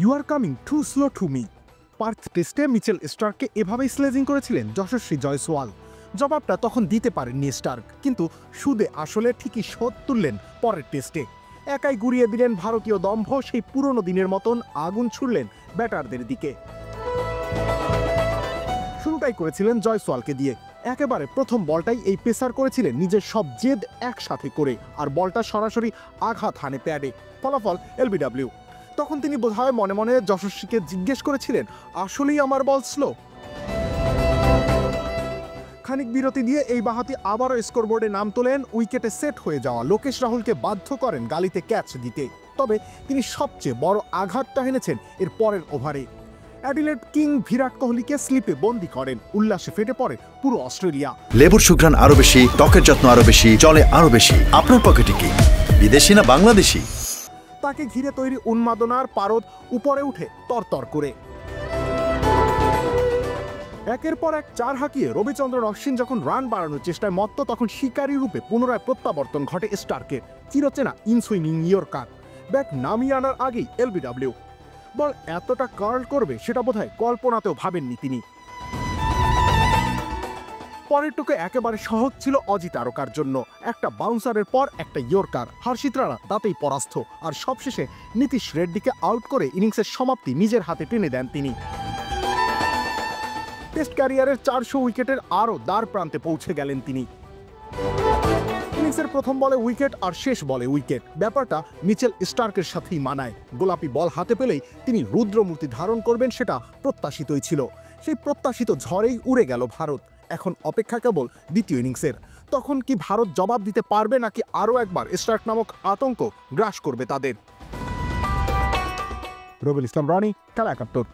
You are coming too slow to me. Perth টেস্টে Mitchell স্টার্ককে এভাবেই sledging করেছিলেন যশস্বী জয়সওয়াল। জবাবটা তখন দিতে পারেননি স্টার্ক, কিন্তু সুদে আসলে ঠিকই শোধ তুললেন পরের টেস্টে। একাই গুড়িয়ে দিলেন ভারতীয় দম্ভ, সেই পুরনো দিনের মতন আগুন ছুড়লেন ব্যাটারদের দিকে। শুরুটাই করেছিলেন জয়সওয়ালকে দিয়ে। একেবারে প্রথম বলটাই এই পেসার করেছিলেন নিজের সব জেদ একসাথে করে, আর বলটা সরাসরি আঘাত হানে প্যাডে। ফলাফল এলবিডব্লিউ। তখন তিনি বোধহয় মনে মনে যশস্বীকে জিজ্ঞেস করেছিলেন, আসলেই আমার বল স্লো? খানিক বিরতি দিয়ে এই বাহাতি আবারও স্কোরবোর্ডে নাম তোলেন। উইকেটে সেট হয়ে যাওয়া লোকেশ রাহুলকে বাধ্য করেন গালিতে ক্যাচ দিতে। তবে তিনি সবচেয়ে বড় আঘাতটা হেনেছেন এর পরের ওভারে। অ্যাডিলেড কিং বিরাট কোহলিকে স্লিপে বন্দী করেন। উল্লাসে ফেটে পড়ে পুরো অস্ট্রেলিয়া। লেবুর সুঘ্রাণ আরো বেশি, ত্বকের যত্ন আরো বেশি, চলে আরো বেশি। আপনার পকেটে কি বিদেশি না বাংলাদেশি? তাকে ঘিরে তৈরি উন্মাদনার পারদ উপরে উঠে তরতর করে। একের পর এক চার হাঁকিয়ে রবিচন্দ্রন অশ্বিন যখন রান বাড়ানোর চেষ্টায় মত্ত, তখন শিকারী রূপে পুনরায় প্রত্যাবর্তন ঘটে স্টার্কের। চিরচেনা ইনসুইনিং ইয়র্কার ব্যাট নামিয়ে আনার আগেই এলবিডব্লিউ। বল এতটা কার্ল করবে সেটা বোধহয় কল্পনাতেও ভাবেননি তিনি। পরের টুকে একেবারে সহজ ছিল অজিত আরকার জন্য। একটা বাউন্সারের পর একটা ইয়র্কার, হর্ষিত রানা তাতেই পরাস্ত। আর সবশেষে নীতিশ রেড্ডিকে আউট করে ইনিংসের সমাপ্তি নিজের হাতে টেনে দেন তিনি। টেস্ট ক্যারিয়ারের 400 উইকেটের আরও দ্বার প্রান্তে পৌঁছে গেলেন তিনি। ইনিংসের প্রথম বলে উইকেট আর শেষ বলে উইকেট, ব্যাপারটা মিচেল স্টার্কের সাথেই মানায়। গোলাপি বল হাতে পেলেই তিনি রুদ্রমূর্তি ধারণ করবেন, সেটা প্রত্যাশিতই ছিল। সেই প্রত্যাশিত ঝড়েই উড়ে গেল ভারত। এখন অপেক্ষা কেবল দ্বিতীয় ইনিংসের। তখন কি ভারত জবাব দিতে পারবে, নাকি আরও একবার স্টার্ক নামক আতঙ্ক গ্রাস করবে তাদের? রবিউল ইসলাম রনি, খেলা 71।